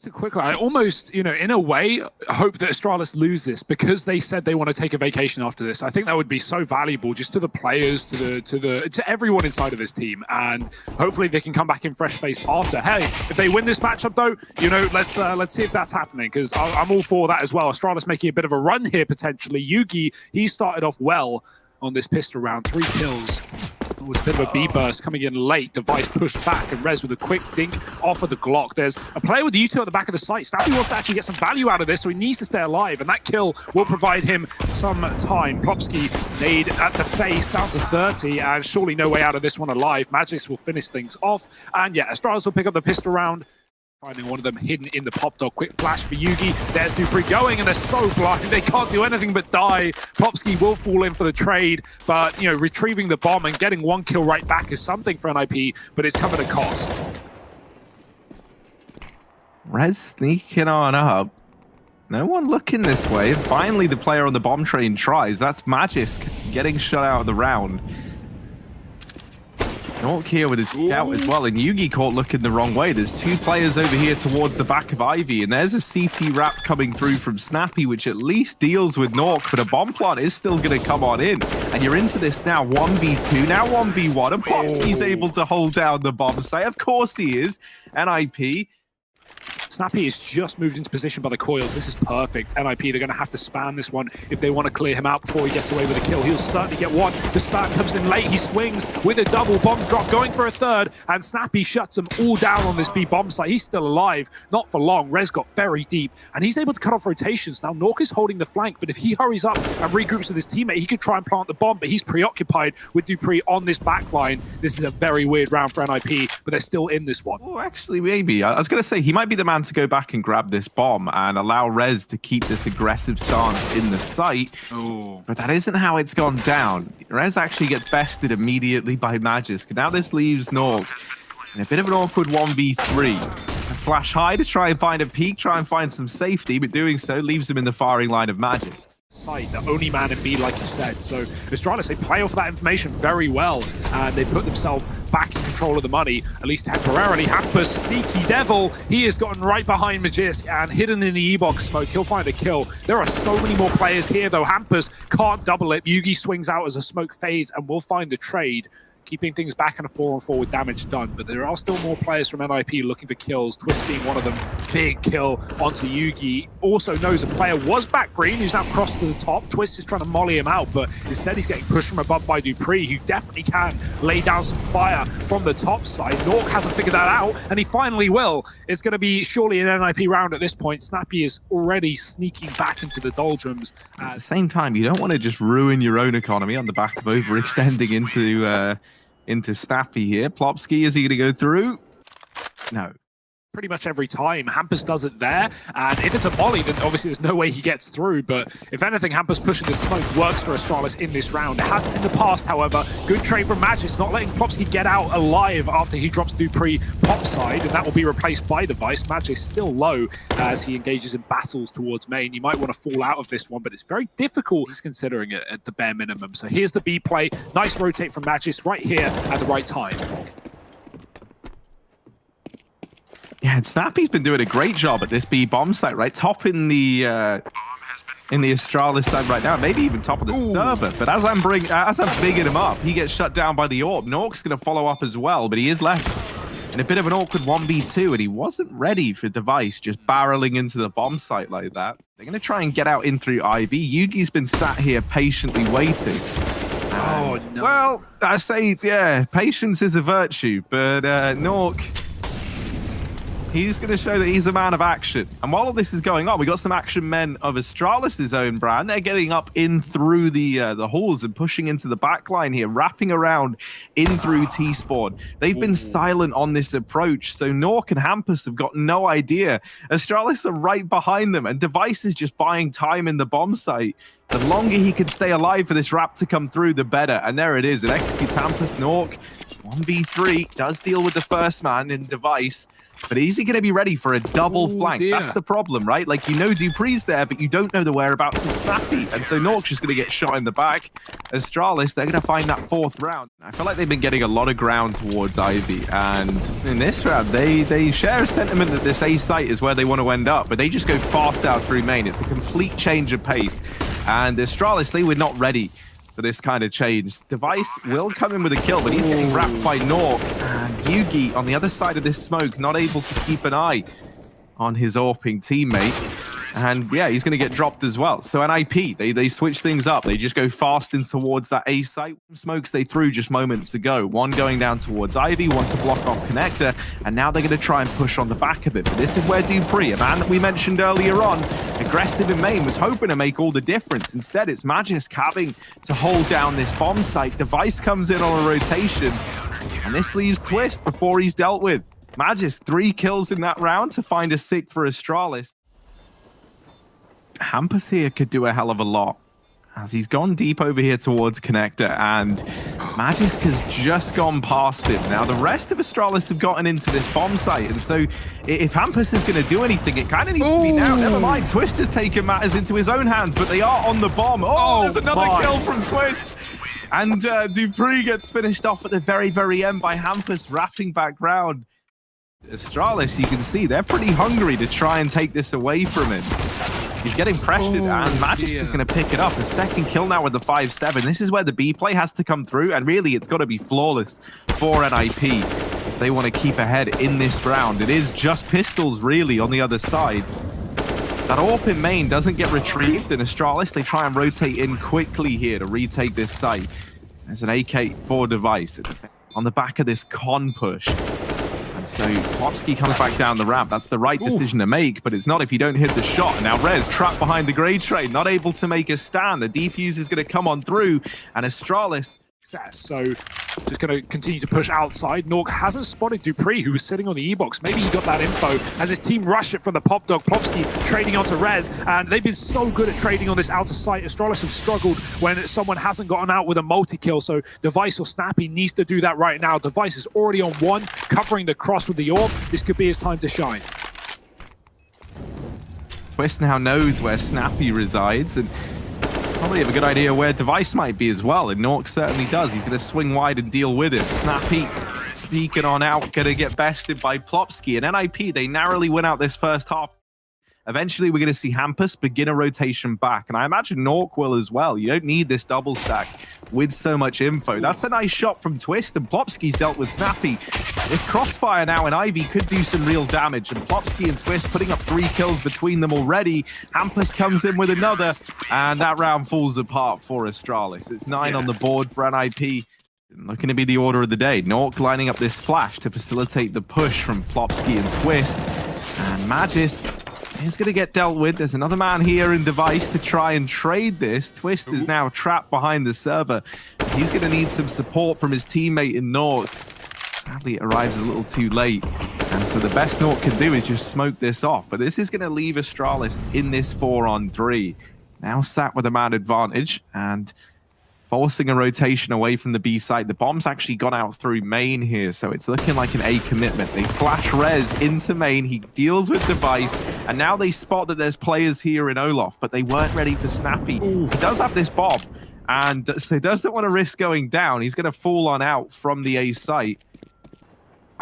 So quickly, I almost, in a way, hope that Astralis lose this because they said they want to take a vacation after this. I think that would be so valuable just to the players, to everyone inside of this team, and hopefully they can come back in fresh face after. Hey, if they win this matchup though, let's see if that's happening, because I'm all for that as well. Astralis making a bit of a run here potentially. Yugi, he started off well on this pistol round, 3 kills. With a bit of a B-burst coming in late. Device pushed back, and Rez with a quick dink off of the Glock. There's a player with the U2 at the back of the site. Snappy wants to actually get some value out of this, so he needs to stay alive, and that kill will provide him some time. Plopsky made at the face, down to 30, and surely no way out of this one alive. Magix will finish things off, and yeah, Astralis will pick up the pistol round. Finding one of them hidden in the pop dog. Quick flash for Yugi. There's dupreeh going, and they're so blind. They can't do anything but die. Plopsky will fall in for the trade, but, retrieving the bomb and getting 1 kill right back is something for NIP, but it's come at a cost. Rez sneaking on up. No one looking this way. And finally, the player on the bomb train tries. That's Magisk getting shut out of the round. Nork here with his scout as well, and Yugi caught looking the wrong way. There's 2 players over here towards the back of Ivy, and there's a CT wrap coming through from Snappy, which at least deals with Nork, but a bomb plant is still going to come on in. And you're into this now, 1v2, now 1v1, and Plopsky's able to hold down the bomb site. Of course he is. NIP. Snappy is just moved into position by the coils. This is perfect. NIP, they're going to have to spam this one if they want to clear him out before he gets away with a kill. He'll certainly get one. The spam comes in late. He swings with a double bomb drop, going for a third, and Snappy shuts them all down on this B bomb site. He's still alive. Not for long. Rez got very deep, and he's able to cut off rotations. Now, Nork is holding the flank, but if he hurries up and regroups with his teammate, he could try and plant the bomb, but he's preoccupied with dupreeh on this backline. This is a very weird round for NIP, but they're still in this one. Oh, actually, maybe. I was going to say, he might be the man to go back and grab this bomb and allow Rez to keep this aggressive stance in the site. Ooh. But that isn't how it's gone down. Rez actually gets bested immediately by Magisk. Now this leaves Nork in a bit of an awkward 1v3. A flash high to try and find a peek, try and find some safety, but doing so leaves him in the firing line of Magisk. Site, the only man in B, like you said. So Astralis, they play off that information very well, and they put themselves back in control of the money, at least temporarily. Hampus, sneaky devil, he has gotten right behind Magisk and hidden in the E-box smoke. He'll find a kill. There are so many more players here, though. Hampus can't double it. Yugi swings out as a smoke fades, and will find the trade, keeping things back in a 4-on-4 with damage done. But there are still more players from NIP looking for kills. Twist being one of them. Big kill onto Yugi. Also knows a player was back green, who's now crossed to the top. Twist is trying to molly him out, but instead he's getting pushed from above by dupreeh, who definitely can lay down some fire from the top side. Nork hasn't figured that out, and he finally will. It's going to be surely an NIP round at this point. Snappy is already sneaking back into the doldrums. At the same time, you don't want to just ruin your own economy on the back of overextending into Snappy here. Plopsky, is he going to go through? No. Pretty much every time. Hampus does it there, and if it's a molly, then obviously there's no way he gets through, but if anything, Hampus pushing the smoke works for Astralis in this round. It hasn't in the past, however. Good trade from Magis, not letting Plopsky get out alive after he drops dupreeh pop side, and that will be replaced by Device. Magis still low as he engages in battles towards main. You might want to fall out of this one, but it's very difficult. He's considering it at the bare minimum. So here's the B play. Nice rotate from Magis right here at the right time. Yeah, and Snappy's been doing a great job at this B bomb site, right? Top in the Astralis side right now, maybe even top of the server. But as I'm bigging him up, he gets shut down by the AWP. Nork's going to follow up as well, but he is left in a bit of an awkward 1v2, and he wasn't ready for Device just barreling into the bomb site like that. They're going to try and get out in through Ivy. Yugi's been sat here patiently waiting. Oh, no. Well, I say, yeah, patience is a virtue, but Nork, he's going to show that he's a man of action. And while all this is going on, we got some action men of Astralis' own brand. They're getting up in through the halls and pushing into the back line here, wrapping around in through T-Spawn. They've been silent on this approach, so Nork and Hampus have got no idea. Astralis are right behind them, and Device is just buying time in the bomb site. The longer he can stay alive for this wrap to come through, the better. And there it is. It executes Hampus. Nork, 1v3, does deal with the first man in Device. But is he going to be ready for a double flank? Dear. That's the problem, right? Like, you know dupree's there, but you don't know the whereabouts of Snappy. And so Nork's just going to get shot in the back. Astralis, they're going to find that 4th round. I feel like they've been getting a lot of ground towards Ivy. And in this round, they share a sentiment that this A site is where they want to end up. But they just go fast out through main. It's a complete change of pace. And Astralis, they were not ready for this kind of change. Device will come in with a kill, but he's getting wrapped by Nork. And Yugi on the other side of this smoke, not able to keep an eye on his AWPing teammate. And yeah, he's going to get dropped as well. So NIP, they switch things up. They just go fast in towards that A site. Smokes they threw just moments ago. One going down towards Ivy, one to block off Connector. And now they're going to try and push on the back of it. But this is where dupreeh, a man that we mentioned earlier on, aggressive in main, was hoping to make all the difference. Instead, it's Magisk having to hold down this bomb site. Device comes in on a rotation. And this leaves Twist before he's dealt with. Magisk, 3 kills in that round to find a 6th for Astralis. Hampus here could do a hell of a lot, as he's gone deep over here towards Connector, and Magisk has just gone past him. Now, the rest of Astralis have gotten into this bomb site, and so if Hampus is going to do anything, it kind of needs to be now. Never mind, Twist has taken matters into his own hands, but they are on the bomb. Oh, there's another kill from Twist. And dupreeh gets finished off at the very, very end by Hampus wrapping back round. Astralis, you can see, they're pretty hungry to try and take this away from him. He's getting pressured, and Magisk is going to pick it up. A 2nd kill now with the 5-7. This is where the B play has to come through, and really, it's got to be flawless for NIP if they want to keep ahead in this round. It is just pistols, really, on the other side. That AWP in main doesn't get retrieved, and Astralis, they try and rotate in quickly here to retake this site. There's an AK for Device on the back of this con push. And so Plopsky comes back down the ramp. That's the right decision to make, but it's not if you don't hit the shot. And now Rez trapped behind the grade train, not able to make a stand. The defuse is going to come on through, and Astralis. So just going to continue to push outside. Nork hasn't spotted dupreeh, who was sitting on the E-box. Maybe he got that info as his team rushed it from the pop dog. Plopsky trading onto Rez, and they've been so good at trading on this out of sight. Astralis have struggled when someone hasn't gotten out with a multi-kill, so Device or Snappy needs to do that right now. Device is already on 1, covering the cross with the AWP. This could be his time to shine. Twist now knows where Snappy resides, and probably have a good idea where Device might be as well, and Nork certainly does. He's going to swing wide and deal with it. Snappy sneaking on out, going to get bested by Plopsky. And NIP, they narrowly win out this first half. Eventually, we're going to see Hampus begin a rotation back, and I imagine Nork will as well. You don't need this double stack with so much info. That's a nice shot from Twist, and Plopsky's dealt with Snappy. This crossfire now in Ivy could do some real damage, and Plopsky and Twist putting up 3 kills between them already. Hampus comes in with another, and that round falls apart for Astralis. It's 9 on the board for NIP. Looking to be the order of the day. Nork lining up this flash to facilitate the push from Plopsky and Twist, and Magisk is going to get dealt with. There's another man here in Device to try and trade this. Twist is now trapped behind the server. He's going to need some support from his teammate in Nork. Sadly, it arrives a little too late. And so the best Nork can do is just smoke this off. But this is going to leave Astralis in this 4-on-3. Now sat with a man advantage and forcing a rotation away from the B site. The bomb's actually gone out through main here, so it's looking like an A commitment. They flash Rez into main, he deals with Device, and now they spot that there's players here in Olaf, but they weren't ready for Snappy. He does have this bomb, and so doesn't want to risk going down. He's going to fall on out from the A site.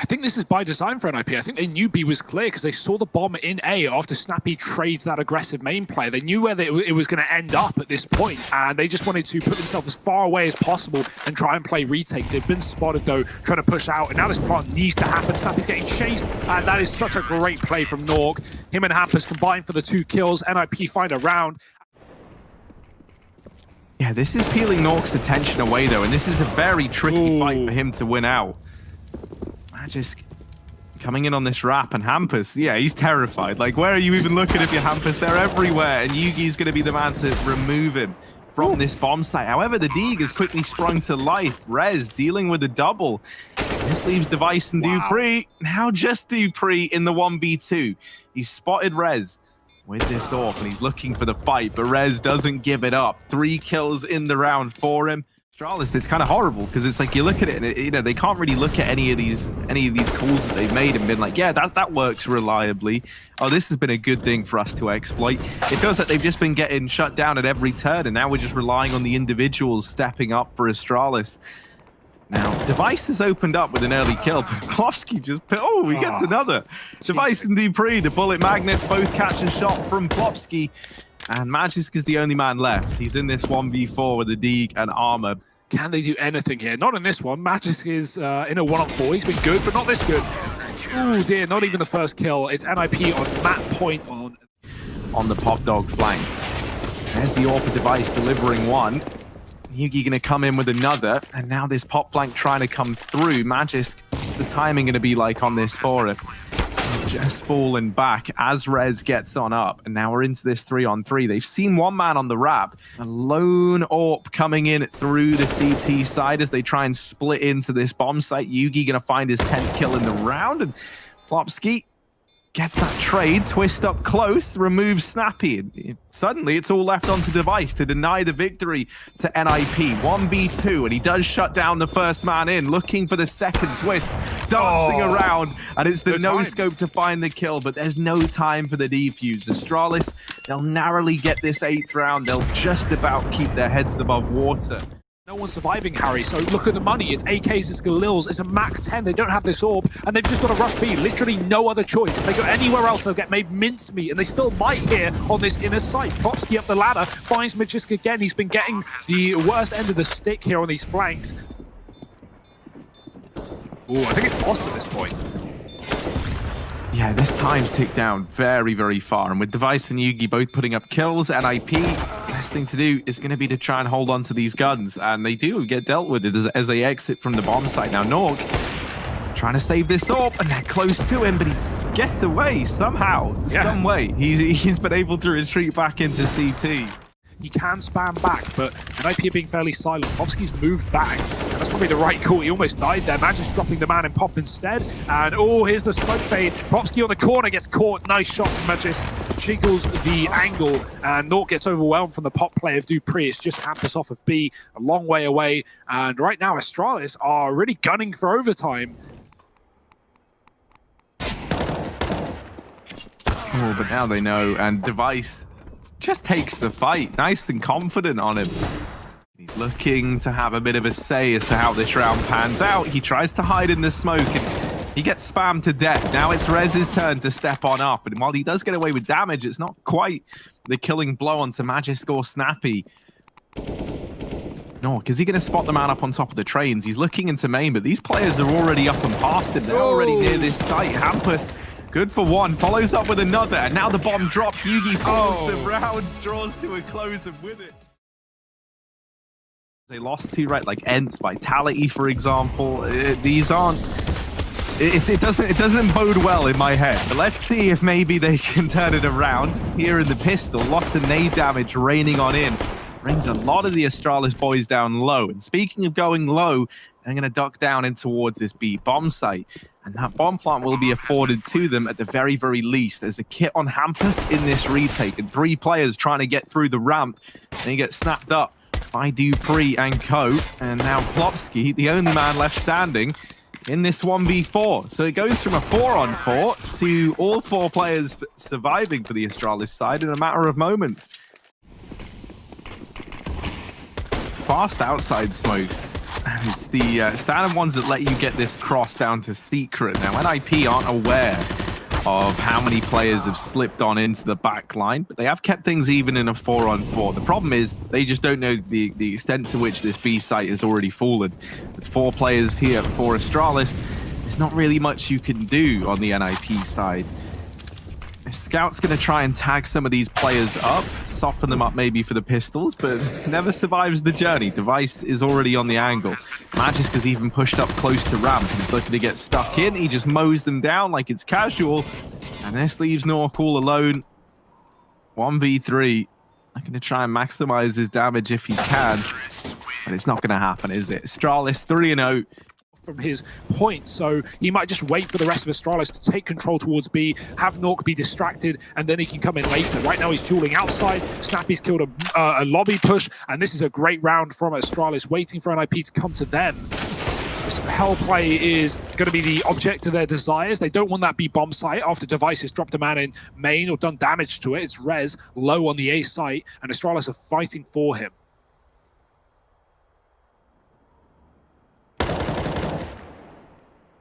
I think this is by design for NIP. I think they knew B was clear because they saw the bomb in A after Snappy trades that aggressive main play. They knew where it was going to end up at this point, and they just wanted to put themselves as far away as possible and try and play retake. They've been spotted, though, trying to push out, and now this plant needs to happen. Snappy's getting chased, and that is such a great play from Nork. Him and Hampus combined for the 2 kills. NIP find a round. Yeah, this is peeling Nork's attention away, though, and this is a very tricky fight for him to win out. Just coming in on this wrap, and Hampus, yeah, he's terrified. Like, where are you even looking if you're Hampus? They're everywhere, and Yugi's going to be the man to remove him from this bomb site. However, the Deeg has quickly sprung to life. Rez dealing with a double. This leaves Device and dupreeh. Now just dupreeh in the 1v2. He's spotted Rez with this AWP, and he's looking for the fight, but Rez doesn't give it up. 3 kills in the round for him. Astralis, it's kind of horrible because it's like you look at it and you know they can't really look at any of these calls that they've made and been like, yeah, that works reliably. Oh, this has been a good thing for us to exploit. It feels like they've just been getting shut down at every turn, and now we're just relying on the individuals stepping up for Astralis. Now, Device has opened up with an early kill, but Plofsky just... Oh, he gets another. Device and Dupree, the bullet magnets, both catch a shot from Plofsky. And Magisk is the only man left. He's in this 1v4 with the Deeg and Armor. Can they do anything here? Not in this one. Magisk is in a 1-on-4. He's been good, but not this good. Oh dear, not even the first kill. It's NIP on Matt Point on the Pop Dog flank. There's the AWP Device delivering one. Yugi gonna come in with another, and now this pop flank trying to come through. Magisk, what's the timing gonna be like on this for him? He's just falling back as Rez gets on up, and now we're into this 3-on-3. They've seen one man on the wrap. A lone AWP coming in through the CT side as they try and split into this bomb site. Yugi gonna find his 10th kill in the round, and Plopsky gets that trade, twist up close, removes Snappy. And suddenly, it's all left onto Device to deny the victory to NIP. 1v2, and he does shut down the first man in, looking for the second twist, dancing around, and it's the no-scope to find the kill, but there's no time for the defuse. Astralis, they'll narrowly get this 8th round. They'll just about keep their heads above water. No one's surviving, Harry, so look at the money. It's AKs, it's Galils, it's a Mac 10. They don't have this orb, and they've just got to rush B. Literally no other choice. If they go anywhere else, they'll get made mincemeat, and they still might here on this inner site. Popsky up the ladder, finds Magisk again. He's been getting the worst end of the stick here on these flanks. Ooh, I think it's lost at this point. Yeah, this time's ticked down very, very far. And with Device and Yugi both putting up kills, NIP, best thing to do is going to be to try and hold on to these guns. And they do get dealt with it as they exit from the bomb site. Now, Nork trying to save this AWP, and they're close to him, but he gets away somehow. Some way. He's been able to retreat back into CT. He can spam back, but NIP being fairly silent. Popsky's moved back, and that's probably the right call. He almost died there. Magisk dropping the man in Pop instead. And oh, here's the smoke fade. Popsky on the corner gets caught. Nice shot from Magisk. Jiggles the angle, and Nort gets overwhelmed from the Pop play of Dupree. It's just Hampus off of B, a long way away. And right now, Astralis are really gunning for overtime. Oh, but now they know, and Device just takes the fight, nice and confident on him. He's looking to have a bit of a say as to how this round pans out. He tries to hide in the smoke, and he gets spammed to death. Now it's Rez's turn to step on up, and while he does get away with damage, it's not quite the killing blow onto Magisk or Snappy. No, because he's going to spot the man up on top of the trains. He's looking into main, but these players are already up and past him. They're already near this site. Hampus, good for one, follows up with another, and now the bomb drops. Yugi falls, the round draws to a close, and with it, they lost to, right, like Ent's Vitality, for example. These aren't, it doesn't bode well in my head, but let's see if maybe they can turn it around. Here in the pistol, lots of nade damage raining on in. Brings a lot of the Astralis boys down low. And speaking of going low, they're going to duck down in towards this B bomb site. And that bomb plant will be afforded to them at the very, very least. There's a kit on Hampus in this retake, and 3 players trying to get through the ramp. And he gets snapped up by Dupree and co. And now Plopsky, the only man left standing in this 1v4. So it goes from a 4-on-4 to all 4 players surviving for the Astralis side in a matter of moments. Fast outside smokes, and it's the standard ones that let you get this cross down to secret. Now NIP aren't aware of how many players have slipped on into the back line, but they have kept things even in a 4-on-4. The problem is they just don't know the extent to which this B site has already fallen. With 4 players here for Astralis, there's not really much you can do on the NIP side. Scout's going to try and tag some of these players up, soften them up maybe for the pistols, but never survives the journey. Device is already on the angle. Magisk has even pushed up close to ramp. He's looking to get stuck in. He just mows them down like it's casual. And this leaves Nork all alone. 1v3. I'm going to try and maximize his damage if he can. But it's not going to happen, is it? Astralis 3-0. from his point, so he might just wait for the rest of Astralis to take control towards B, have Nork be distracted, and then he can come in later. Right now he's dueling outside. Snappy's killed a lobby push, and this is a great round from Astralis, waiting for NIP to come to them. This hell play is going to be the object of their desires. They don't want that B bomb site after Device has dropped a man in main or done damage to it. It's Rez low on the A site, and Astralis are fighting for him.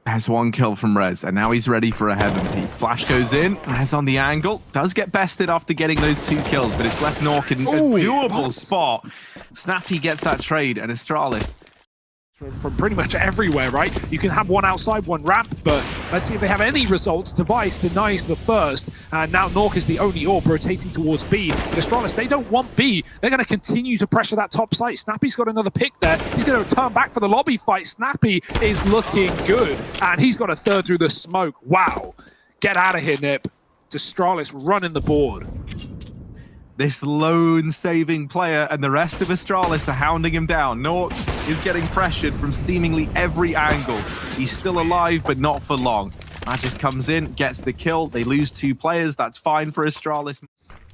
Has one kill from Rez, and now he's ready for a heaven peak. Flash goes in, Rez on the angle, does get bested after getting those 2 kills, but it's left Nork in a doable spot. Snappy gets that trade, and Astralis from pretty much everywhere, right? You can have one outside, one ramp, but let's see if they have any results. Device denies the first, and now Nork is the only AWP rotating towards B. But Astralis, they don't want B. They're going to continue to pressure that top site. Snappy's got another pick there. He's going to turn back for the lobby fight. Snappy is looking good, and he's got a third through the smoke. Wow. Get out of here, Nip. Astralis running the board. This lone saving player, and the rest of Astralis are hounding him down. Nork is getting pressured from seemingly every angle. He's still alive, but not for long. Magis comes in, gets the kill. They lose 2 players. That's fine for Astralis.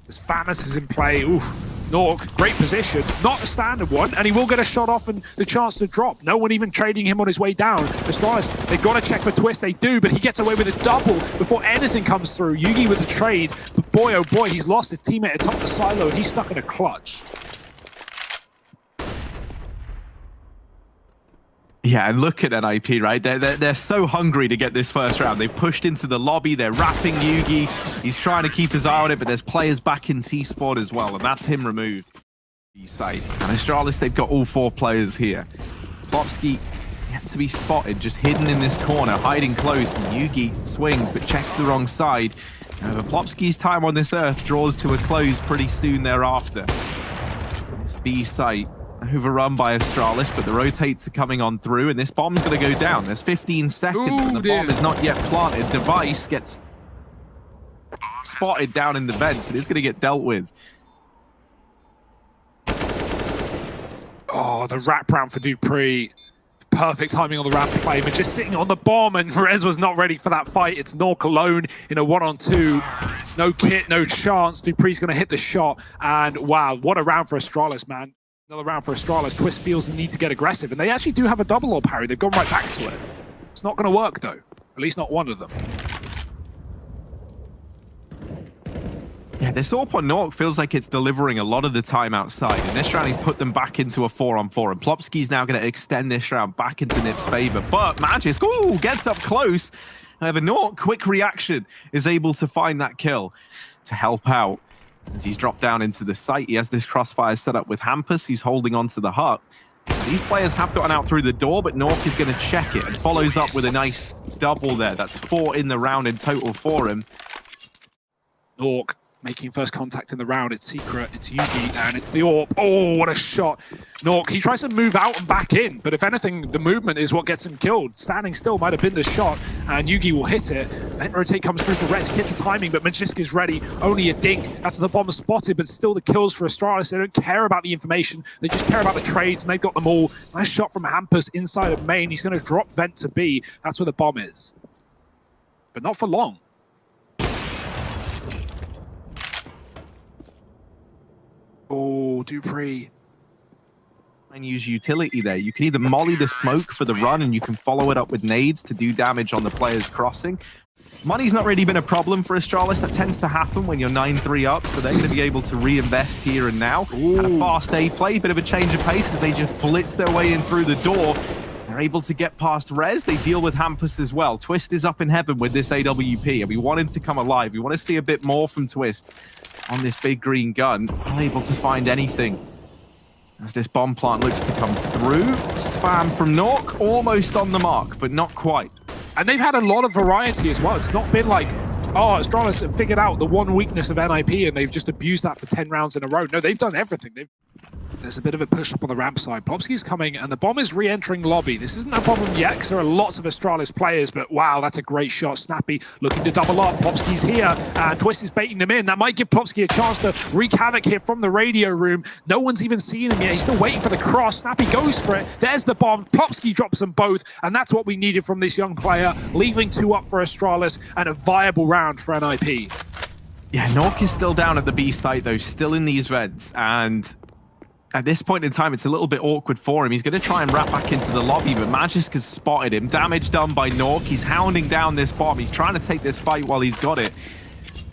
As Famas is in play, oof. Nork, great position, not a standard one, and he will get a shot off and the chance to drop. No one even trading him on his way down. Astralis, they've got to check for Twist, they do, but he gets away with a double before anything comes through. Yugi with the trade, but boy oh boy, he's lost his teammate atop the silo and he's stuck in a clutch. Yeah, and look at NIP, right? They're so hungry to get this first round. They've pushed into the lobby. They're wrapping Yugi. He's trying to keep his eye on it, but there's players back in T-Sport as well, and that's him removed. Side. And Astralis, they've got all 4 players here. Plopsky yet to be spotted, just hidden in this corner, hiding close. And Yugi swings, but checks the wrong side. But Plopsky's time on this earth draws to a close pretty soon thereafter. This B site overrun by Astralis, but the rotates are coming on through, and this bomb's going to go down. There's 15 seconds, and the bomb is not yet planted. Device gets spotted down in the vents, and it's going to get dealt with. Oh, the wrap round for Dupree. Perfect timing on the ramp play, but just sitting on the bomb, and Rez was not ready for that fight. It's Nork alone in a 1-on-2. No kit, no chance. Dupree's going to hit the shot, and wow, what a round for Astralis, man. Another round for Astralis. Twist feels the need to get aggressive, and they actually do have a double AWP, Harry. They've gone right back to it. It's not going to work, though. At least not one of them. Yeah, this AWP on Nork feels like it's delivering a lot of the time outside, and this round he's put them back into a 4-on-4, and Plopsky's now going to extend this round back into Nip's favor, but Magis, gets up close. However, Nork, quick reaction, is able to find that kill to help out. As he's dropped down into the site, he has this crossfire set up with Hampus, who's holding onto the hut. These players have gotten out through the door, but Nork is going to check it and follows up with a nice double there. That's 4 in the round in total for him. Nork making first contact in the round. It's Secret, it's Yugi, and it's the AWP. Oh, what a shot. Nork, he tries to move out and back in, but if anything, the movement is what gets him killed. Standing still might have been the shot, and Yugi will hit it. Vent rotate comes through for Rez, hits the timing, but Magisk is ready. Only a dink. That's the bomb spotted, but still the kills for Astralis. They don't care about the information. They just care about the trades, and they've got them all. Nice shot from Hampus inside of main. He's going to drop Vent to B. That's where the bomb is. But not for long. Oh, Dupree. And use utility there. You can either molly the smoke for the run, and you can follow it up with nades to do damage on the players crossing. Money's not really been a problem for Astralis. That tends to happen when you're 9-3 up, so they're going to be able to reinvest here and now. And a fast A play, bit of a change of pace as they just blitz their way in through the door. They're able to get past Rez. They deal with Hampus as well. Twist is up in heaven with this AWP, and we want him to come alive. We want to see a bit more from Twist on this big green gun. Unable to find anything as this bomb plant looks to come through. Spam from Nork, almost on the mark, but not quite. And they've had a lot of variety as well. It's not been like, oh, Astralis have figured out the one weakness of NIP and they've just abused that for 10 rounds in a row. No, they've done everything. there's a bit of a push up on the ramp side. Plopski's coming, and the bomb is re-entering lobby. This isn't a problem yet, because there are lots of Astralis players, but wow, that's a great shot. Snappy looking to double up. Plopski's here, and Twist is baiting them in. That might give Plopski a chance to wreak havoc here from the radio room. No one's even seen him yet. He's still waiting for the cross. Snappy goes for it. There's the bomb. Plopski drops them both, and that's what we needed from this young player, leaving 2 up for Astralis, and a viable round for NIP. Yeah, Nork is still down at the B site, though, still in these reds. And at this point in time, it's a little bit awkward for him. He's going to try and wrap back into the lobby, but Magisk has spotted him. Damage done by Nork. He's hounding down this bomb. He's trying to take this fight while he's got it.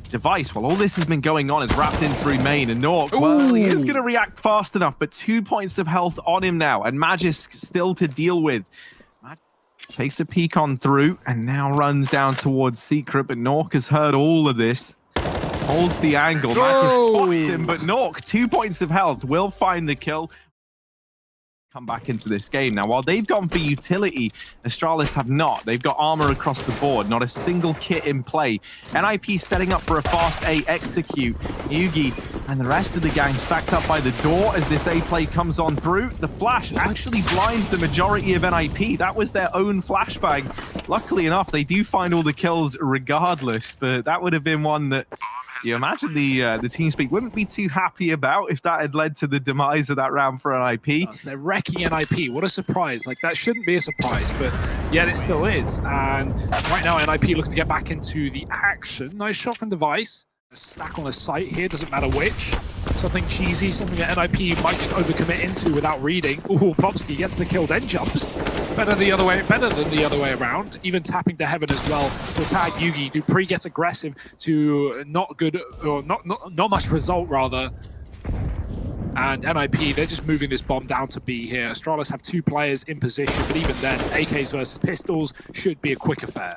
Device, while all this has been going on, is wrapped in through main. And Nork, well, he is going to react fast enough, but 2 points of health on him now. And Magisk still to deal with. Takes a peek on through and now runs down towards Secret, but Nork has heard all of this. Holds the angle. Magisk spots him, but Nork, 2 points of health, will find the kill. Come back into this game. Now, while they've gone for utility, Astralis have not. They've got armor across the board, not a single kit in play. NIP setting up for a fast A execute. Yugi and the rest of the gang stacked up by the door as this A play comes on through. The flash actually blinds the majority of NIP. That was their own flashbang. Luckily enough, they do find all the kills regardless, but that would have been one that you imagine the TeamSpeak wouldn't be too happy about if that had led to the demise of that round for NIP. Oh, so they're wrecking NIP. What a surprise. Like, that shouldn't be a surprise, but yet it still is. And right now, NIP looking to get back into the action. Nice shot from Device. A stack on the site here, doesn't matter which. Something cheesy, something that NIP might just overcommit into without reading. Ooh, Plopski gets the kill, then jumps. Better than the other way around. Even tapping to heaven as well to tag Yugi. Dupree gets aggressive to not good, or not much result rather. And NIP, they're just moving this bomb down to B here. Astralis have 2 players in position, but even then, AKs versus pistols should be a quick affair.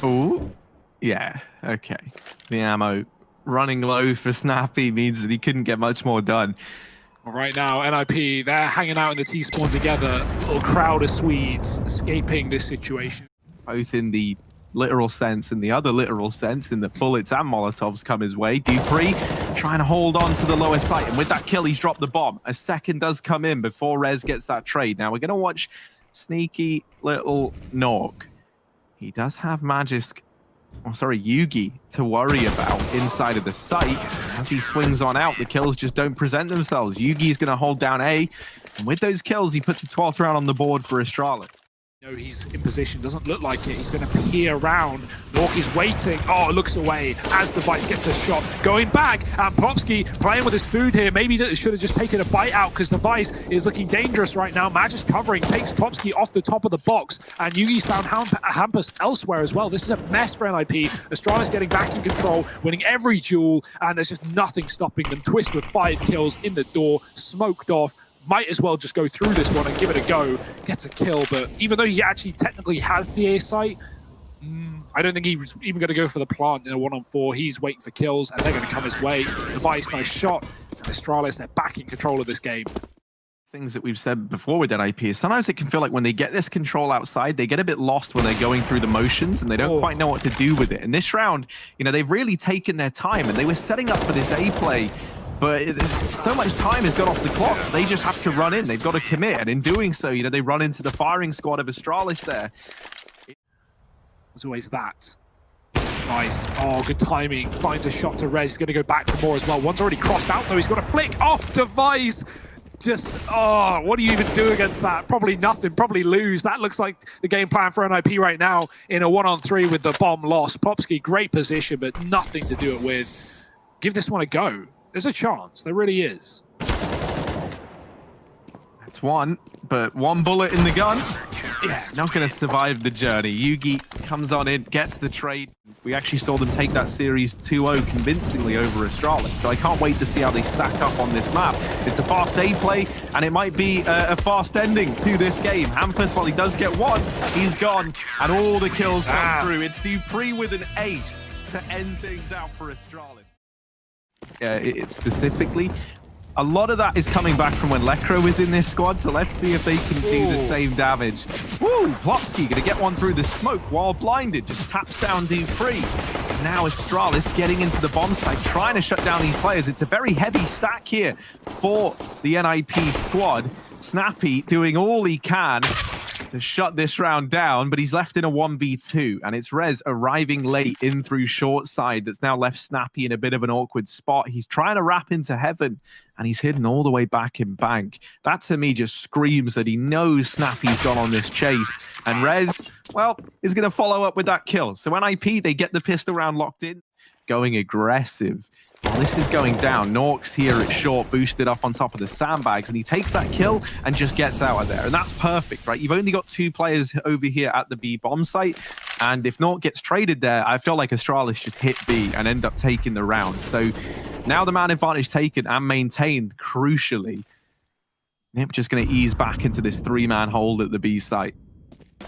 Ooh, yeah, okay. The ammo running low for Snappy means that he couldn't get much more done. Well, right now, NIP, they're hanging out in the T-spawn together. A little crowd of Swedes escaping this situation. Both in the literal sense and the other literal sense, in that bullets and Molotovs come his way. Dupree trying to hold on to the lower site, and with that kill, he's dropped the bomb. A second does come in before Rez gets that trade. Now, we're going to watch sneaky little Nork. He does have Yugi to worry about inside of the site. As he swings on out, the kills just don't present themselves. Yugi is going to hold down A, and with those kills, he puts the 12th round on the board for Astralis. No, he's in position, doesn't look like it. He's going to peer around. Nork is waiting. Oh, looks away as Device gets a shot. Going back, and Plopski playing with his food here. Maybe he should have just taken a bite out because Device is looking dangerous right now. Magisk covering, takes Plopski off the top of the box, and Yugi's found Hampus elsewhere as well. This is a mess for NIP. Astralis getting back in control, winning every duel, and there's just nothing stopping them. Twist with 5 kills in the door, smoked off. Might as well just go through this one and give it a go. Gets a kill, but even though he actually technically has the A site, I don't think he's even going to go for the plant in a 1-on-4. He's waiting for kills, and they're going to come his way. Device, nice shot. And Astralis, they're back in control of this game. Things that we've said before with NIP is sometimes it can feel like when they get this control outside, they get a bit lost when they're going through the motions, and they don't quite know what to do with it. And this round, you know, they've really taken their time, and they were setting up for this A play. But so much time has gone off the clock. They just have to run in. They've got to commit. And in doing so, you know, they run into the firing squad of Astralis there. There's always that. Nice. Oh, good timing. Finds a shot to Rez. He's going to go back for more as well. One's already crossed out, though. He's got a flick. Oh, Device. Just, oh, what do you even do against that? Probably nothing. Probably lose. That looks like the game plan for NIP right now in a 1-on-3 with the bomb lost. Plopski, great position, but nothing to do it with. Give this one a go. There's a chance. There really is. That's one, but 1 bullet in the gun. Yeah, not going to survive the journey. Yugi comes on in, gets the trade. We actually saw them take that series 2-0 convincingly over Astralis, so I can't wait to see how they stack up on this map. It's a fast A play, and it might be a fast ending to this game. Hampus, while he does get 1, he's gone, and all the kills come through. It's Dupree with an ace to end things out for Astralis. It's specifically, a lot of that is coming back from when Lekro was in this squad, so let's see if they can do the same damage. Woo! Plopski gonna get one through the smoke while blinded, just taps down Dupree. now Astralis getting into the bomb site, trying to shut down these players. It's a very heavy stack here for the NIP squad. Snappy doing all he can to shut this round down, but he's left in a 1v2, and it's Rez arriving late in through short side that's now left Snappy in a bit of an awkward spot. He's trying to wrap into heaven, and he's hidden all the way back in bank. That to me just screams that he knows Snappy's gone on this chase, and Rez, well, is going to follow up with that kill. So NIP, they get the pistol round locked in, going aggressive. Well, this is going down. Nork's here at short, boosted up on top of the sandbags, and he takes that kill and just gets out of there. And that's perfect, right? You've only got 2 players over here at the B bomb site, and if Nork gets traded there, I feel like Astralis just hit B and end up taking the round. So now the man advantage taken and maintained, crucially. Nip just going to ease back into this 3-man hold at the B site.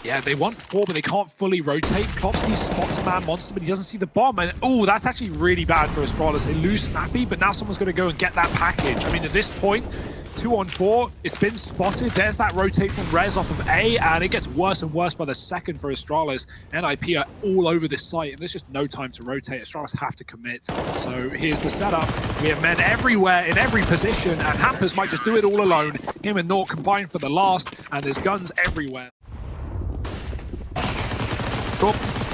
Yeah, they want 4, but they can't fully rotate. Klopsky spots a man monster, but he doesn't see the bomb. And oh, that's actually really bad for Astralis. They lose Snappy, but now someone's going to go and get that package. I mean, at this point, 2 on 4, it's been spotted. There's that rotate from Rez off of A, and it gets worse and worse by the second for Astralis. NIP are all over this site, and there's just no time to rotate. Astralis have to commit. So here's the setup. We have men everywhere, in every position, and Hampus might just do it all alone. Him and Nork combined for the last, and there's guns everywhere.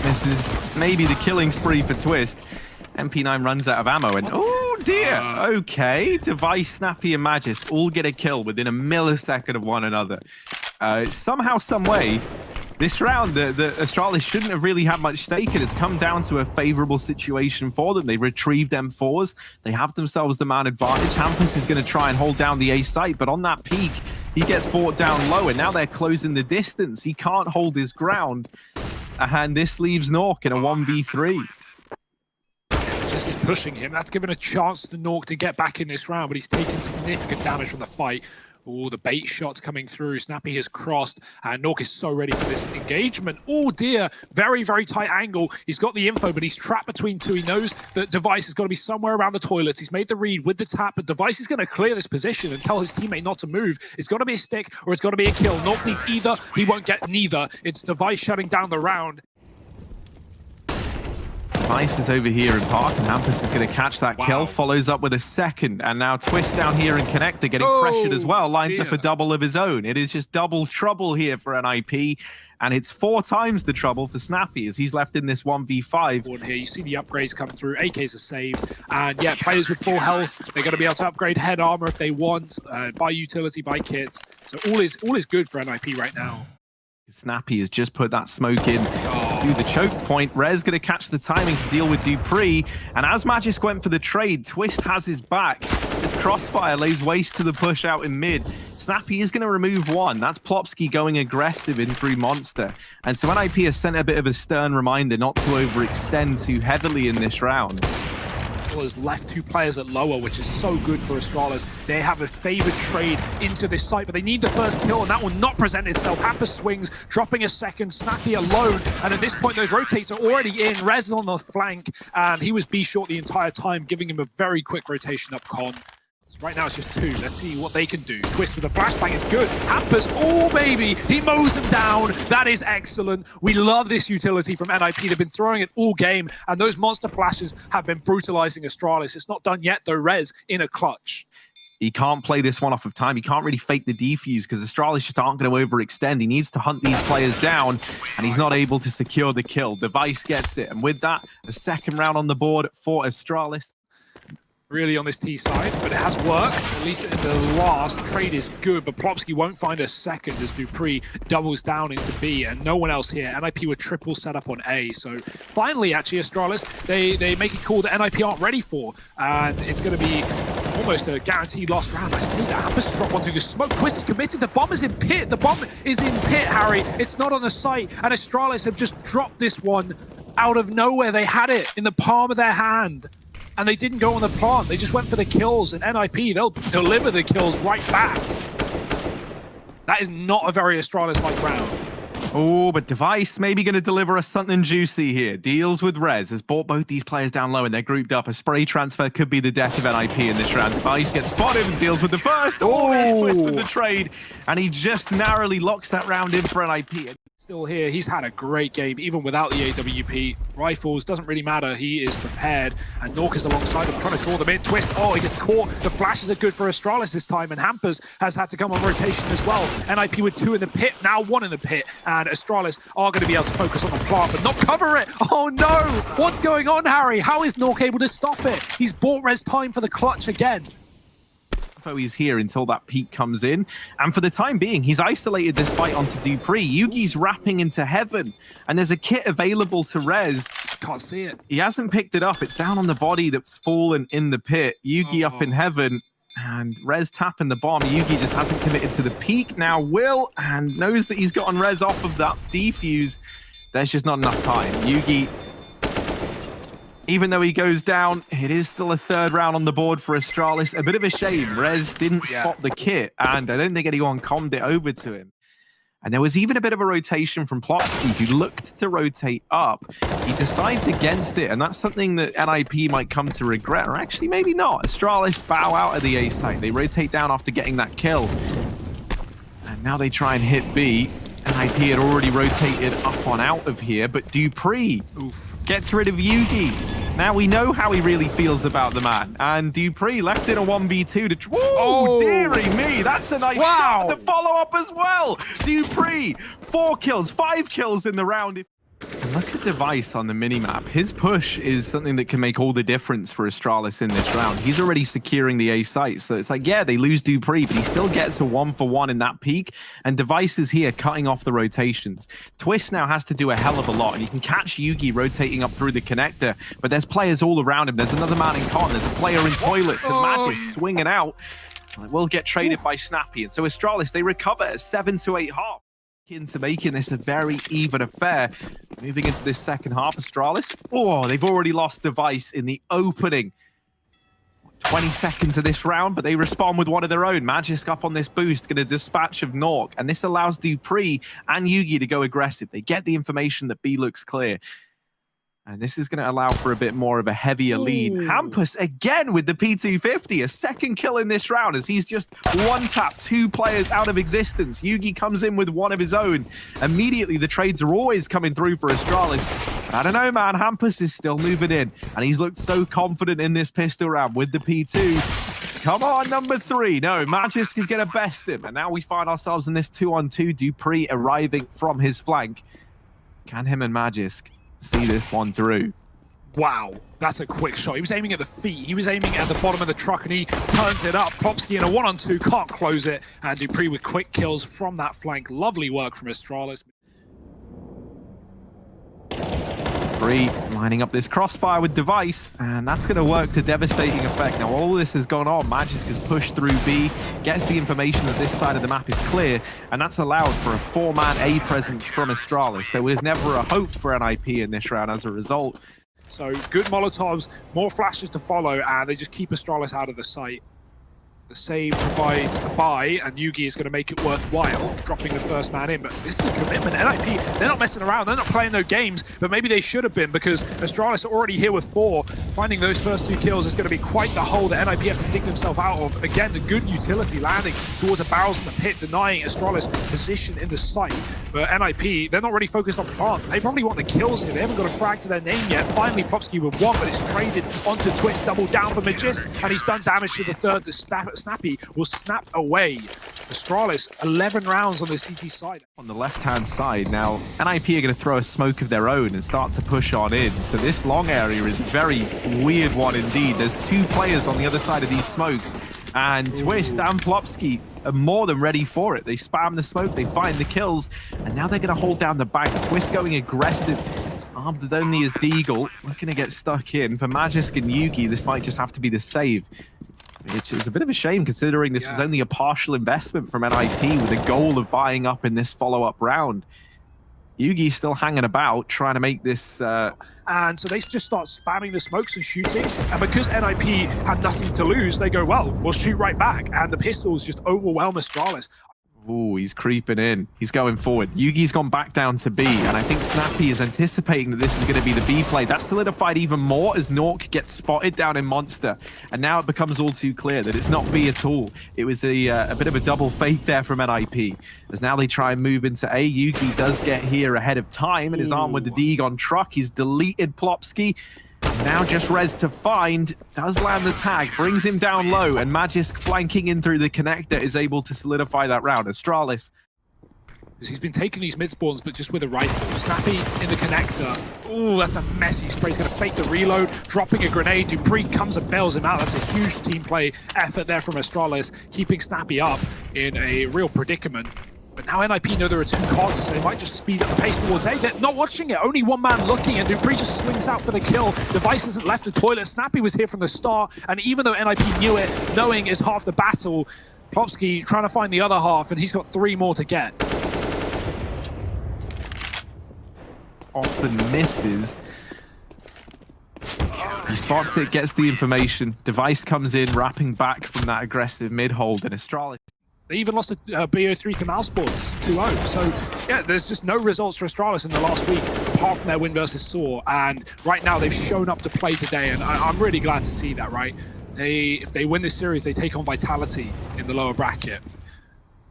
This is maybe the killing spree for Twist. MP9 runs out of ammo, and oh dear, okay. Device, Snappy, and Magis all get a kill within a millisecond of one another. Somehow, some way, this round, the Astralis shouldn't have really had much stake in. It's come down to a favorable situation for them. They retrieved M4s. They have themselves the man advantage. Hampus is going to try and hold down the A site, but on that peak, he gets brought down low, and now they're closing the distance. He can't hold his ground. And this leaves Nork in a 1v3. Just is pushing him. That's given a chance to Nork to get back in this round, but he's taken significant damage from the fight. Oh, the bait shots coming through. Snappy has crossed, and Nork is so ready for this engagement. Oh dear, very, very tight angle. He's got the info, but he's trapped between 2. He knows that Device is going to be somewhere around the toilets. He's made the read with the tap, but Device is going to clear this position and tell his teammate not to move. It's got to be a stick, or it's got to be a kill. Nork needs either. He won't get neither. It's Device shutting down the round. Device is over here in Park, and Hampus is going to catch that kill, follows up with a second, and now Twist down here in Connector getting pressured as well, lines up a double of his own. It is just double trouble here for NIP, and it's 4 times the trouble for Snappy as he's left in this 1v5. Here, you see the upgrades come through, AKs are saved, and yeah, players with full health, they're going to be able to upgrade head armor if they want, buy utility, buy kits, so all is good for NIP right now. Snappy has just put that smoke in through the choke point. Rez going to catch the timing to deal with Dupree. And as Magisk went for the trade, Twist has his back. This crossfire lays waste to the push out in mid. Snappy is going to remove 1. That's Plopsky going aggressive in through Monster. And so NIP has sent a bit of a stern reminder not to overextend too heavily in this round. Has left 2 players at lower, which is so good for Astralis. They have a favored trade into this site, but they need the first kill, and that will not present itself. Hampus swings, dropping a second, Snappy alone, and at this point those rotates are already in. Rez on the flank, and he was B short the entire time, giving him a very quick rotation up con. Right now it's just 2. Let's see what they can do. Twist with a flashbang is good. Hampus, oh baby, he mows them down. That is excellent. We love this utility from NIP. They've been throwing it all game, and those monster flashes have been brutalizing Astralis. It's not done yet though. Rez in a clutch. He can't play this one off of time. He can't really fake the defuse because Astralis just aren't going to overextend. He needs to hunt these players down, and he's not able to secure the kill. Device gets it, and with that, a second round on the board for Astralis. Really on this T side, but it has worked. At least in the last trade is good, but Plopsky won't find a second as Dupree doubles down into B, and no one else here. NIP were triple set up on A, so finally, actually, Astralis, they make a call that NIP aren't ready for, and it's going to be almost a guaranteed last round. I say that. Hampus drop 1 through the smoke. Twist is committed. The bomb is in pit. The bomb is in pit, Harry. It's not on the site, and Astralis have just dropped this one out of nowhere. They had it in the palm of their hand. And they didn't go on the plant. They just went for the kills, and NIP, they'll deliver the kills right back. That is not a very Astralis-like round. Oh, but Device maybe going to deliver us something juicy here. Deals with Rez, has brought both these players down low, and they're grouped up. A spray transfer could be the death of NIP in this round. Device gets spotted and deals with the first. Oh, Twist with the trade, and he just narrowly locks that round in for NIP. still here. He's had a great game, even without the AWP. Rifles, doesn't really matter. He is prepared, and Nork is alongside him, trying to draw them in. Twist, oh, he gets caught. The flashes are good for Astralis this time, and Hampers has had to come on rotation as well. NIP with 2 in the pit, now 1 in the pit, and Astralis are going to be able to focus on the plant, but not cover it. Oh no! What's going on, Harry? How is Nork able to stop it? He's bought res time for the clutch again. He's here until that peak comes in, and for the time being he's isolated this fight onto Dupree. Yugi's wrapping into heaven, and there's a kit available to Rez. Can't see it. He hasn't picked it up. It's down on the body that's fallen in the pit. Yugi up in heaven, and Rez tapping the bomb. Yugi just hasn't committed to the peak. Now Will, and knows that he's gotten Rez off of that defuse. There's just not enough time. Yugi, even though he goes down, it is still a 3rd round on the board for Astralis. A bit of a shame. Rez didn't spot the kit, and I don't think anyone commed it over to him. And there was even a bit of a rotation from Plotsky, who looked to rotate up. He decides against it, and that's something that NIP might come to regret, or actually maybe not. Astralis bow out of the A site. They rotate down after getting that kill. And now they try and hit B. NIP had already rotated up on out of here, but Dupree gets rid of Yugi. Now we know how he really feels about the man. And Dupree left in a 1v2 to... Oh, dearie me, that's a nice shot. The follow-up as well. Dupree, 4 kills, 5 kills in the round. And look at Device on the minimap. His push is something that can make all the difference for Astralis in this round. He's already securing the A site. So it's like, yeah, they lose Dupree, but he still gets a 1-for-1 in that peak. And Device is here cutting off the rotations. Twist now has to do a hell of a lot. And you can catch Yugi rotating up through the connector, but there's players all around him. There's another man in con. There's a player in toilet. And Magic swinging out. It will get traded by Snappy. And so Astralis, they recover at 7-8 half. Into making this a very even affair. Moving into this second half, Astralis. Oh, they've already lost Device in the opening 20 seconds of this round, but they respond with one of their own. Magisk up on this boost, going to dispatch of Nork, and this allows Dupree and Yugi to go aggressive. They get the information that B looks clear. And this is going to allow for a bit more of a heavier lead. Hampus again with the P250, a 2nd kill in this round as he's just one-tapped 2 players out of existence. Yugi comes in with 1 of his own. Immediately, the trades are always coming through for Astralis. But I don't know, man. Hampus is still moving in, and he's looked so confident in this pistol round with the P2. Come on, number 3. No, Magisk is going to best him. And now we find ourselves in this 2-on-2. Dupree arriving from his flank. Can him and Magisk see this one through? Wow, that's a quick shot. He was aiming at the feet. He was aiming at the bottom of the truck, and he turns it up. Popsky in a 1-on-2, can't close it. And Dupree with quick kills from that flank. Lovely work from Astralis. Dupree lining up this crossfire with Device, and that's going to work to devastating effect. Now, all this has gone on. Magisk has pushed through B, gets the information that this side of the map is clear, and that's allowed for a 4-man A presence from Astralis. There was never a hope for NIP in this round as a result. So good Molotovs, more flashes to follow, and they just keep Astralis out of the sight. The save provides a buy, and Yugi is going to make it worthwhile, dropping the first man in. But this is a commitment. NIP, they're not messing around. They're not playing no games, but maybe they should have been, because Astralis are already here with 4. Finding those first 2 kills is going to be quite the hole that NIP have to dig themselves out of. Again, the good utility landing towards the barrels in the pit, denying Astralis position in the site. But NIP, they're not really focused on plant. They probably want the kills here. They haven't got a frag to their name yet. Finally, Popsky with 1, but it's traded onto Twist, double down for Magisk, and he's done damage to the 3rd. The Snappy will snap away. Astralis, 11 rounds on the CT side. On the left-hand side, now, NIP are going to throw a smoke of their own and start to push on in. So this long area is a very weird one indeed. There's 2 players on the other side of these smokes, and Twist and Plopsky are more than ready for it. They spam the smoke, they find the kills, and now they're going to hold down the bank. Twist going aggressive, armed with only his Deagle, looking to get stuck in. For Magisk and Yugi, this might just have to be the save, which is a bit of a shame considering this was only a partial investment from NIP with a goal of buying up in this follow-up round. Yugi's still hanging about, trying to make this... And so they just start spamming the smokes and shooting. And because NIP had nothing to lose, they go, well, we'll shoot right back. And the pistols just overwhelm Astralis. Ooh, he's creeping in. He's going forward. Yugi's gone back down to B, and I think Snappy is anticipating that this is going to be the B play. That's solidified even more as Nork gets spotted down in Monster. And now it becomes all too clear that it's not B at all. It was a bit of a double fake there from NIP. As now they try and move into A, Yugi does get here ahead of time, and is armed with the Deeg on truck. He's deleted Plopsky. Now just Rez to find, does land the tag, brings him down low, and Magisk flanking in through the connector is able to solidify that round. Astralis. He's been taking these mid spawns, but just with a rifle. Snappy in the connector. Ooh, that's a messy spray. He's going to fake the reload, dropping a grenade. Dupree comes and bails him out. That's a huge team play effort there from Astralis, keeping Snappy up in a real predicament. But now NIP know there are 2 cogs, so they might just speed up the pace towards A. They're not watching it, only one man looking, and Dupree just swings out for the kill. Device hasn't left the toilet. Snappy was here from the start, and even though NIP knew it, knowing is half the battle, Plopsky trying to find the other half, and he's got 3 more to get. Often misses. He spots it, gets the information. Device comes in, wrapping back from that aggressive mid-hold, and Astralis. They even lost a BO3 to Mousesports 2-0. So, yeah, there's just no results for Astralis in the last week, apart from their win versus Saw. And right now, they've shown up to play today, and I'm really glad to see that, right? If they win this series, they take on Vitality in the lower bracket.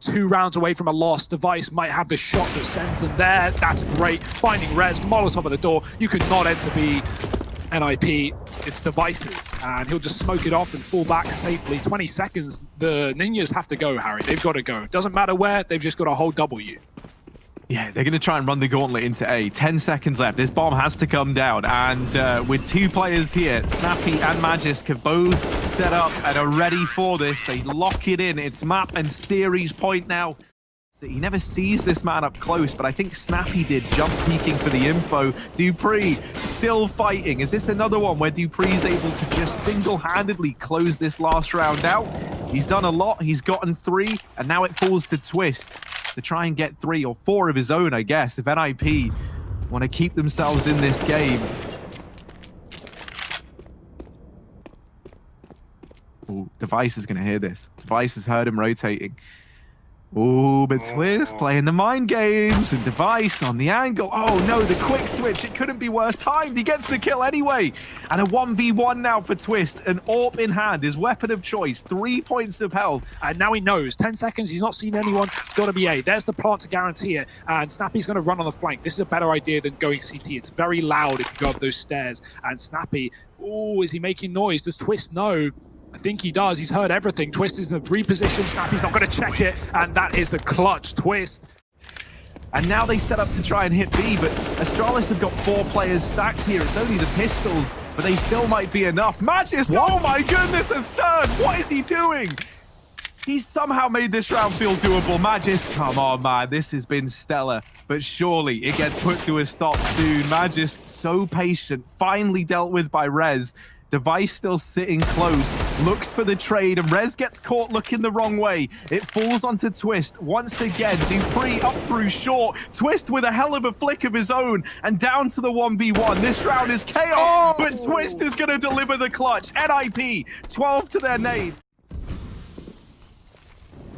2 rounds away from a loss. Device might have the shot that sends them there. That's great. Finding Rez, Molotov at the door. You could not enter B. NIP, it's Devices, and he'll just smoke it off and fall back safely. 20 seconds, the Ninjas have to go, Harry. They've got to go. Doesn't matter where, they've just got to hold W. Yeah, they're going to try and run the gauntlet into A. 10 seconds left. This bomb has to come down, and with 2 players here, Snappy and Magisk have both set up and are ready for this. They lock it in. It's map and series point now. He never sees this man up close, but I think Snappy did, jump peeking for the info. Dupree still fighting. Is this another one where Dupree's able to just single-handedly close this last round out? He's done a lot. He's gotten 3, and now it falls to Twist to try and get 3 or 4 of his own, I guess, if NIP want to keep themselves in this game. Ooh, Device is going to hear this. Device has heard him rotating. Ooh, but Twist playing the mind games, and Device on the angle. Oh no, the quick switch, it couldn't be worse timed. He gets the kill anyway. And a 1v1 now for Twist, an AWP in hand, his weapon of choice, 3 points of health. And now he knows, 10 seconds, he's not seen anyone, it's got to be A. There's the plant to guarantee it, and Snappy's going to run on the flank. This is a better idea than going CT. It's very loud if you go up those stairs. And Snappy, ooh, is he making noise? Does Twist know? I think he does. He's heard everything. Twist is in the reposition. Snappy's not going to check it. And that is the clutch. Twist. And now they set up to try and hit B, but Astralis have got 4 players stacked here. It's only the pistols, but they still might be enough. Magisk, oh my goodness, a 3rd. What is he doing? He's somehow made this round feel doable. Magisk, come on, man. This has been stellar. But surely it gets put to a stop soon. Magisk, so patient, finally dealt with by Rez. Device still sitting close, looks for the trade, and Rez gets caught looking the wrong way. It falls onto Twist once again. Dupree up through short. Twist with a hell of a flick of his own, and down to the 1v1. This round is chaos, but Twist is going to deliver the clutch. NIP, 12 to their name.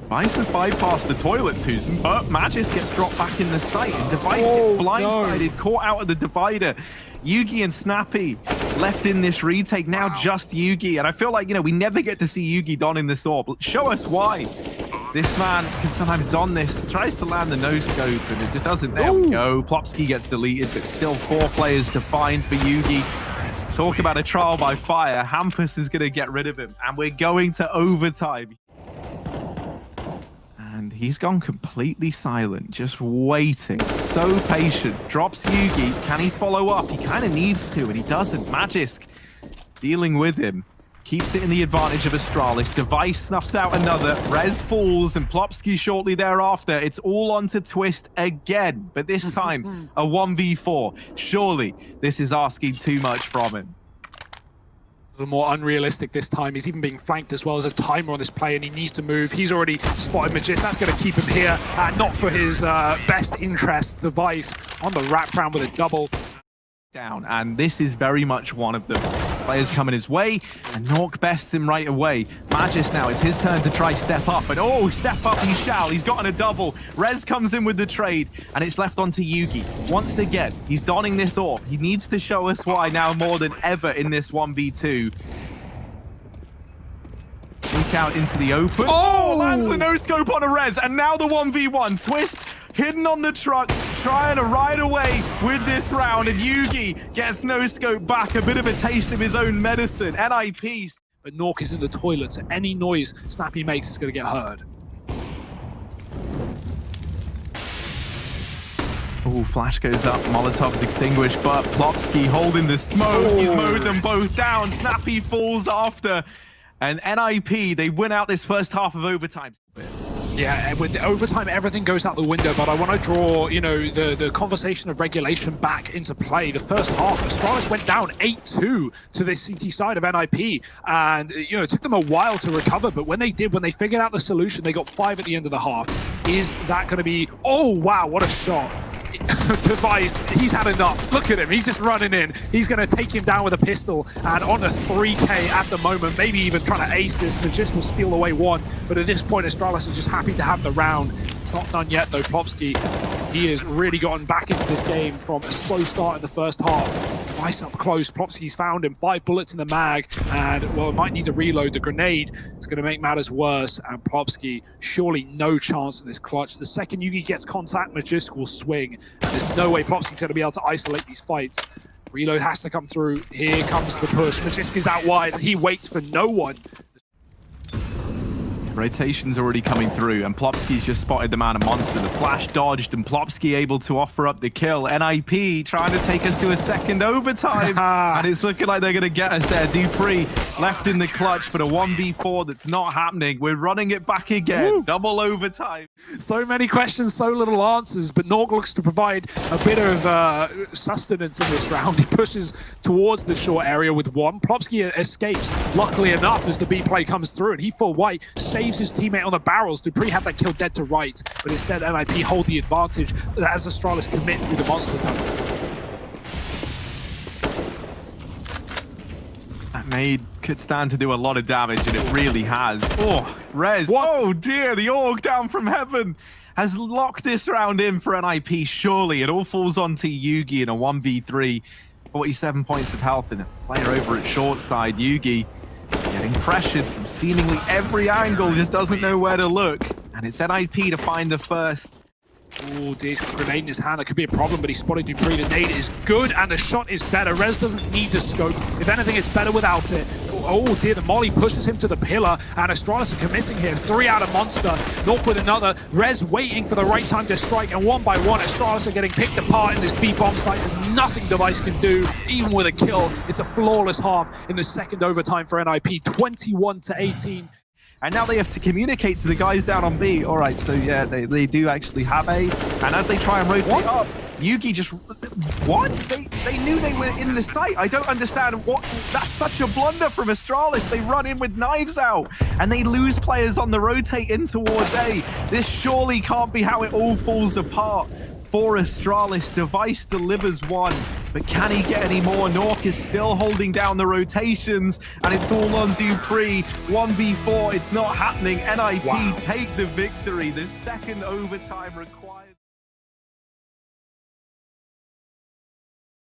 Device has bypassed the toilet twos, but Magisk gets dropped back in the site, and Device gets blindsided, caught out of the divider. Yugi and Snappy left in this retake, now just Yugi. And I feel like, you know, we never get to see Yugi donning this AWP. Show us why. This man can sometimes don this, tries to land the no-scope, and it just doesn't. There we go. Plopsky gets deleted, but still 4 players to find for Yugi. Talk about a trial by fire. Hampus is going to get rid of him, and we're going to overtime. And he's gone completely silent, just waiting, so patient. Drops Yugi, can he follow up? He kind of needs to, and he doesn't. Magisk dealing with him, keeps it in the advantage of Astralis. Device snuffs out another, Rez falls, and Plopsky shortly thereafter. It's all onto Twist again, but this time a 1v4. Surely this is asking too much from him. A little more unrealistic this time. He's even being flanked as well. As a timer on this play, and he needs to move. He's already spotted Magisk. That's going to keep him here, not for his best interest. Device on the wraparound with a double. Down, and this is very much one of them. Players coming his way, and Nork bests him right away. Magis now, it's his turn to try step up, and oh, step up he shall. He's gotten a double. Rez comes in with the trade, and it's left onto Yugi. Once again, he's donning this orb. He needs to show us why now more than ever in this 1v2. Sneak out into the open. Oh, lands the no-scope on a Rez, and now the 1v1. Twist hidden on the truck, trying to ride away with this round, and Yugi gets no-scope back, a bit of a taste of his own medicine. NIP. But Nork is in the toilet, so any noise Snappy makes is going to get heard. Oh, flash goes up, Molotov's extinguished, but Plopsky holding the smoke. He's mowed them both down. Snappy falls after, and NIP, they win out this first half of overtime. Yeah, with the overtime, everything goes out the window, but I want to draw, you know, the conversation of regulation back into play. The first half, Astralis went down 8-2 to the CT side of NIP, and, you know, it took them a while to recover, but when they did, when they figured out the solution, they got 5 at the end of the half. Is that going to be... Oh, wow, what a shot. Devised, he's had enough. Look at him, he's just running in. He's going to take him down with a pistol, and on a 3K at the moment, maybe even trying to ace this. Magis will steal away one, but at this point, Astralis is just happy to have the round. It's not done yet, though. Plopsky, he has really gotten back into this game from a slow start in the first half. Device up close, Plopsky's found him, 5 bullets in the mag, and, well, might need to reload. The grenade is going to make matters worse, and Plopsky, surely no chance of this clutch. The second Yugi gets contact, Magis will swing, and there's no way Plopsky's going to be able to isolate these fights. Reload has to come through. Here comes the push. Magiska's out wide, and he waits for no one. Rotation's already coming through, and Plopsky's just spotted the man of monster. The flash dodged, and Plopsky able to offer up the kill. NIP trying to take us to a second overtime, and it's looking like they're going to get us there. Dupree left in the clutch, but a 1v4 that's not happening. We're running it back again. Woo. Double overtime. So many questions, so little answers, but Norg looks to provide a bit of sustenance in this round. He pushes towards the short area with one. Plopsky escapes, luckily enough, as the B play comes through, and he full white saves his teammate on the barrels. Dupree had that kill dead to right, but instead NIP hold the advantage as Astralis commit through the monster tunnel. That nade could stand to do a lot of damage, and it really has. Oh, Rez. What? Oh dear, the Org down from heaven has locked this round in for NIP. Surely it all falls onto Yugi in a 1v3. 47 points of health, and a player over at short side. Yugi getting pressured from seemingly every angle, just doesn't know where to look. And it's NIP to find the first. Oh, dear, he's got a grenade in his hand. That could be a problem, but he spotted Dupree. The nade is good, and the shot is better. Rez doesn't need to scope. If anything, it's better without it. Oh, dear, the molly pushes him to the pillar, and Astralis are committing here. 3 out of monster. Nork with another. Rez waiting for the right time to strike, and one by one, Astralis are getting picked apart in this B-bomb site. There's nothing Device can do, even with a kill. It's a flawless half in the second overtime for NIP, 21-18. And now they have to communicate to the guys down on B. All right, so yeah, they do actually have A. And as they try and rotate up, Yugi just... What? They knew they were in the site. I don't understand what... That's such a blunder from Astralis. They run in with knives out, and they lose players on the rotate in towards A. This surely can't be how it all falls apart. For Astralis, Device delivers one, but can he get any more? Nork is still holding down the rotations, and it's all on Dupree. 1v4, it's not happening. NIP take the victory. The second overtime required.